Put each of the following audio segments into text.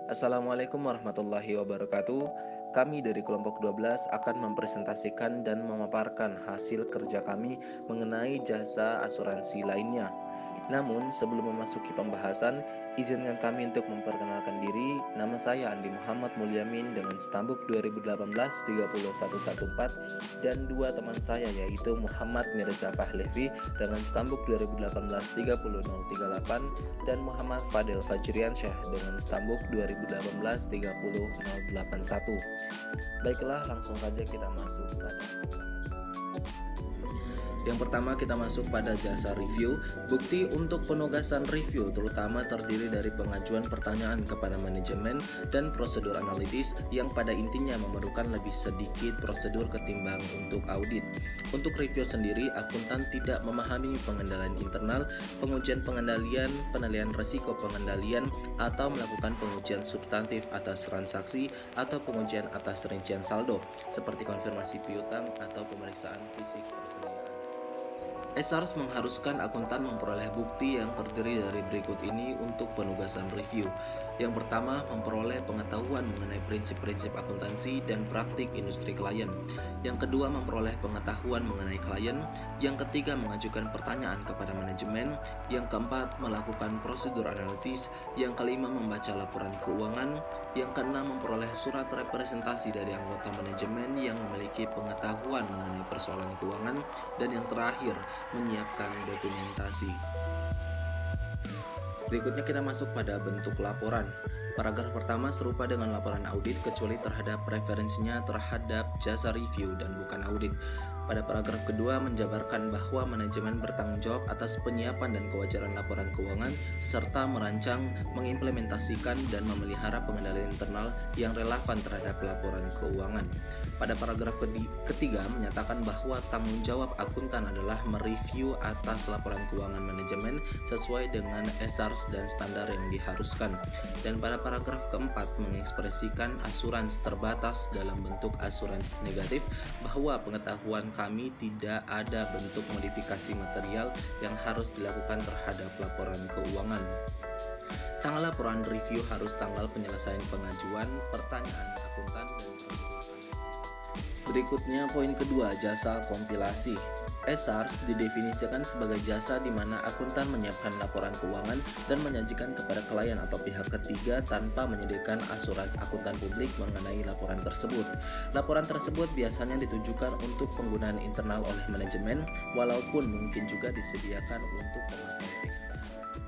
Assalamualaikum warahmatullahi wabarakatuh. Kami dari kelompok 12 akan mempresentasikan dan memaparkan hasil kerja kami mengenai jasa asuransi lainnya. Namun, sebelum memasuki pembahasan, izinkan kami untuk memperkenalkan diri. Nama saya Andi Muhammad Mulyamin dengan stambuk 2018-30114 dan dua teman saya yaitu Muhammad Mirza Pahlevi dengan stambuk 2018-30038 dan Muhammad Fadil Fajriansyah dengan stambuk 2018-30081. Baiklah, langsung saja kita masuk pada yang pertama kita masuk pada jasa review. Bukti untuk penugasan review terutama terdiri dari pengajuan pertanyaan kepada manajemen dan prosedur analitis yang pada intinya memerlukan lebih sedikit prosedur ketimbang untuk audit. Untuk review sendiri, akuntan tidak memahami pengendalian internal, pengujian pengendalian, penilaian risiko pengendalian, atau melakukan pengujian substantif atas transaksi atau pengujian atas rincian saldo seperti konfirmasi piutang atau pemeriksaan fisik persediaan. SARS mengharuskan akuntan memperoleh bukti yang terdiri dari berikut ini untuk penugasan review. Yang pertama, memperoleh pengetahuan mengenai prinsip-prinsip akuntansi dan praktik industri klien. Yang kedua, memperoleh pengetahuan mengenai klien. Yang ketiga, mengajukan pertanyaan kepada manajemen. Yang keempat, melakukan prosedur analitis. Yang kelima, membaca laporan keuangan. Yang keenam, memperoleh surat representasi dari anggota manajemen yang memiliki pengetahuan mengenai persoalan keuangan. Dan yang terakhir, menyiapkan dokumentasi. Berikutnya kita masuk pada bentuk laporan. Paragraf pertama serupa dengan laporan audit kecuali terhadap preferensinya terhadap jasa review dan bukan audit. Pada paragraf kedua menjabarkan bahwa manajemen bertanggung jawab atas penyiapan dan kewajaran laporan keuangan serta merancang, mengimplementasikan dan memelihara pengendalian internal yang relevan terhadap laporan keuangan. Pada paragraf ketiga menyatakan bahwa tanggung jawab akuntan adalah mereview atas laporan keuangan manajemen sesuai dengan SARS dan standar yang diharuskan. Dan pada paragraf keempat mengekspresikan asuransi terbatas dalam bentuk asuransi negatif bahwa pengetahuan kami tidak ada bentuk modifikasi material yang harus dilakukan terhadap laporan keuangan. Tanggal laporan review harus tanggal penyelesaian pengajuan pertanyaan akuntan dan berikutnya poin kedua, jasa kompilasi. SARS didefinisikan sebagai jasa di mana akuntan menyiapkan laporan keuangan dan menyajikan kepada klien atau pihak ketiga tanpa menyediakan asuransi akuntan publik mengenai laporan tersebut. Laporan tersebut biasanya ditujukan untuk penggunaan internal oleh manajemen, walaupun mungkin juga disediakan untuk pemakai eksternal.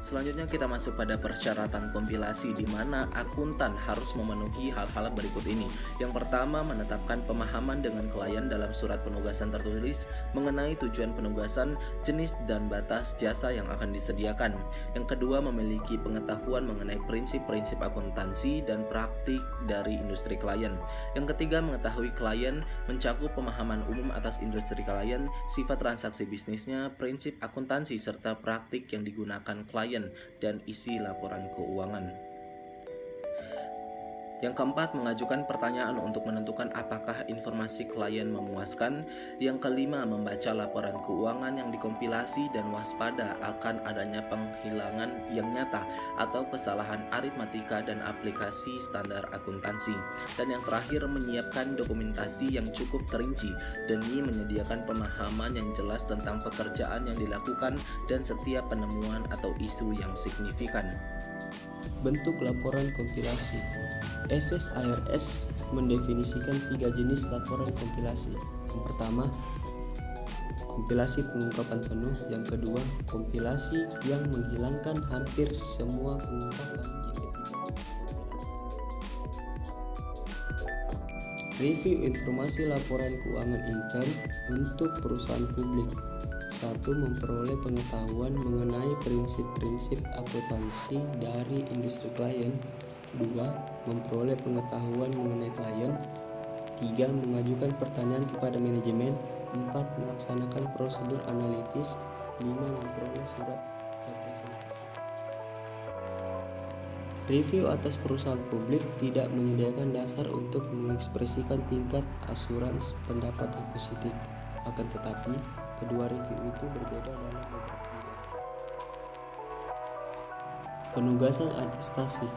Selanjutnya kita masuk pada persyaratan kompilasi di mana akuntan harus memenuhi hal-hal berikut ini. Yang pertama, menetapkan pemahaman dengan klien dalam surat penugasan tertulis mengenai tujuan penugasan, jenis dan batas jasa yang akan disediakan. Yang kedua, memiliki pengetahuan mengenai prinsip-prinsip akuntansi dan praktik dari industri klien. Yang ketiga, mengetahui klien, mencakup pemahaman umum atas industri klien, sifat transaksi bisnisnya, prinsip akuntansi serta praktik yang digunakan klien dan isi laporan keuangan. Yang keempat, mengajukan pertanyaan untuk menentukan apakah informasi klien memuaskan. Yang kelima, membaca laporan keuangan yang dikompilasi dan waspada akan adanya penghilangan yang nyata atau kesalahan aritmatika dan aplikasi standar akuntansi. Dan yang terakhir, menyiapkan dokumentasi yang cukup terinci demi menyediakan pemahaman yang jelas tentang pekerjaan yang dilakukan dan setiap penemuan atau isu yang signifikan. Bentuk laporan kompilasi. SSIRS mendefinisikan 3 jenis laporan kompilasi. Yang pertama, kompilasi pengungkapan penuh. Yang kedua, kompilasi yang menghilangkan hampir semua pengungkapan. Yang ketiga, review informasi laporan keuangan intern untuk perusahaan publik. 1. Memperoleh pengetahuan mengenai prinsip-prinsip akuntansi dari industri klien. 2. Memperoleh pengetahuan mengenai klien. 3. Mengajukan pertanyaan kepada manajemen. 4. Melaksanakan prosedur analitis. 5. Memperoleh surat representasi. Review atas perusahaan publik tidak menyediakan dasar untuk mengekspresikan tingkat asuransi pendapat yang positif. Akan tetapi, kedua review itu berbeda dalam beberapa nilai. Penugasan atestasi.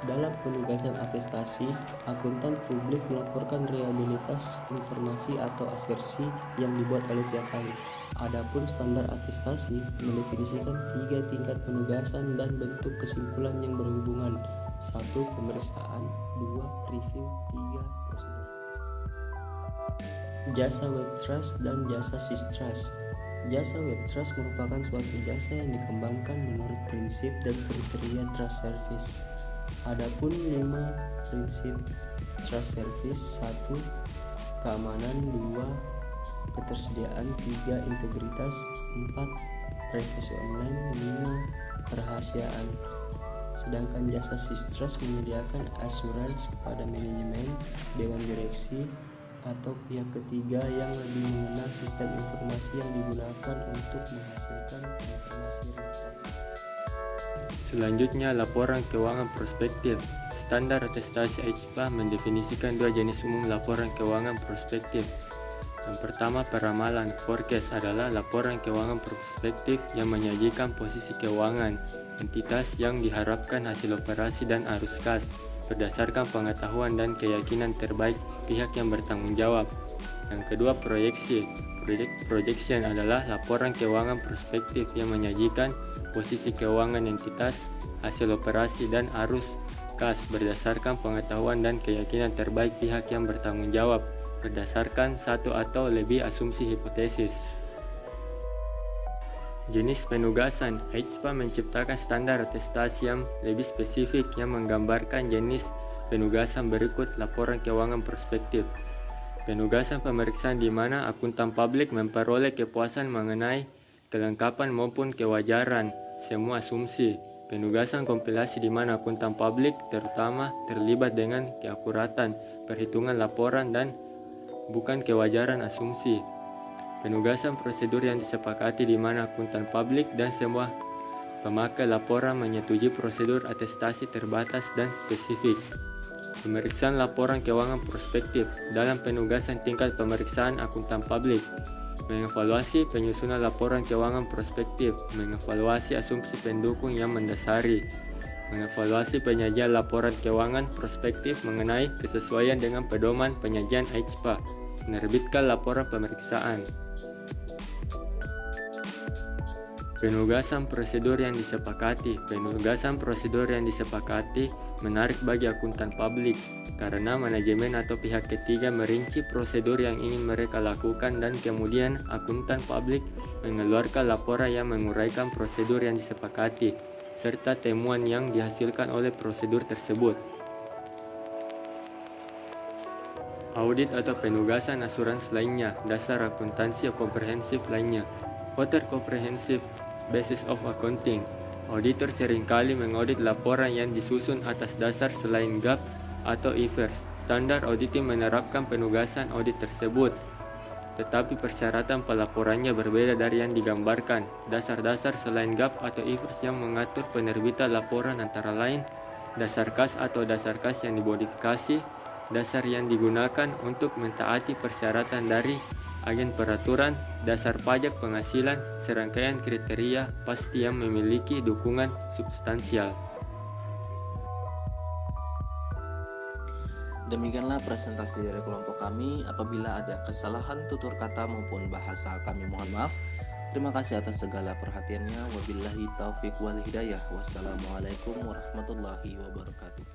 Dalam penugasan atestasi, akuntan publik melaporkan realitas informasi atau asersi yang dibuat oleh pihak lain. Adapun standar atestasi mendefinisikan 3 tingkat penugasan dan bentuk kesimpulan yang berhubungan. 1. Pemeriksaan, 2. Review, 3. Prosedur. Jasa web trust dan jasa systrust. Jasa web trust merupakan suatu jasa yang dikembangkan menurut prinsip dan kriteria trust service. Adapun 5 prinsip trust service: 1. Keamanan, 2. Ketersediaan, 3. Integritas, 4. Privasi online, 5. Kerahasiaan. Sedangkan jasa systrust menyediakan asuransi kepada manajemen, dewan direksi, atau pihak ketiga yang lebih mengenal sistem informasi yang digunakan untuk menghasilkan informasi real time. Selanjutnya, laporan keuangan prospektif. Standar atestasi HPA mendefinisikan 2 jenis umum laporan keuangan prospektif. Yang pertama, peramalan. Forecast adalah laporan keuangan prospektif yang menyajikan posisi keuangan entitas yang diharapkan hasil operasi dan arus kas berdasarkan pengetahuan dan keyakinan terbaik pihak yang bertanggung jawab. Yang kedua, proyeksi. Projection adalah laporan keuangan prospektif yang menyajikan posisi keuangan entitas, hasil operasi, dan arus kas berdasarkan pengetahuan dan keyakinan terbaik pihak yang bertanggung jawab berdasarkan 1 atau lebih asumsi hipotesis. Jenis penugasan. HPA menciptakan standar atestasi yang lebih spesifik yang menggambarkan jenis penugasan berikut laporan keuangan prospektif. Penugasan pemeriksaan di mana akuntan publik memperoleh kepuasan mengenai kelengkapan maupun kewajaran semua asumsi. Penugasan kompilasi di mana akuntan publik terutama terlibat dengan keakuratan perhitungan laporan dan bukan kewajaran asumsi. Penugasan prosedur yang disepakati di mana akuntan publik dan semua pemakai laporan menyetujui prosedur atestasi terbatas dan spesifik. Pemeriksaan laporan keuangan prospektif. Dalam penugasan tingkat pemeriksaan akuntan publik, mengevaluasi penyusunan laporan keuangan prospektif, mengevaluasi asumsi pendukung yang mendasari, mengevaluasi penyajian laporan keuangan prospektif mengenai kesesuaian dengan pedoman penyajian HPA, menerbitkan laporan pemeriksaan. Penugasan prosedur yang disepakati. Penugasan prosedur yang disepakati menarik bagi akuntan publik karena manajemen atau pihak ketiga merinci prosedur yang ingin mereka lakukan dan kemudian akuntan publik mengeluarkan laporan yang menguraikan prosedur yang disepakati serta temuan yang dihasilkan oleh prosedur tersebut. Audit atau penugasan asuransi lainnya. Dasar akuntansi komprehensif lainnya. Other comprehensive basis of accounting. Auditor seringkali mengaudit laporan yang disusun atas dasar selain GAAP atau IFRS. Standar auditing menerapkan penugasan audit tersebut, tetapi persyaratan pelaporannya berbeda dari yang digambarkan. Dasar-dasar selain GAAP atau IFRS yang mengatur penerbitan laporan antara lain dasar kas atau dasar kas yang dimodifikasi, dasar yang digunakan untuk mentaati persyaratan dari agen peraturan, dasar pajak penghasilan, serangkaian kriteria pasti yang memiliki dukungan substansial. Demikianlah presentasi dari kelompok kami. Apabila ada kesalahan tutur kata maupun bahasa, kami mohon maaf. Terima kasih atas segala perhatiannya. Wabillahi taufiq wal hidayah. Wassalamualaikum warahmatullahi wabarakatuh.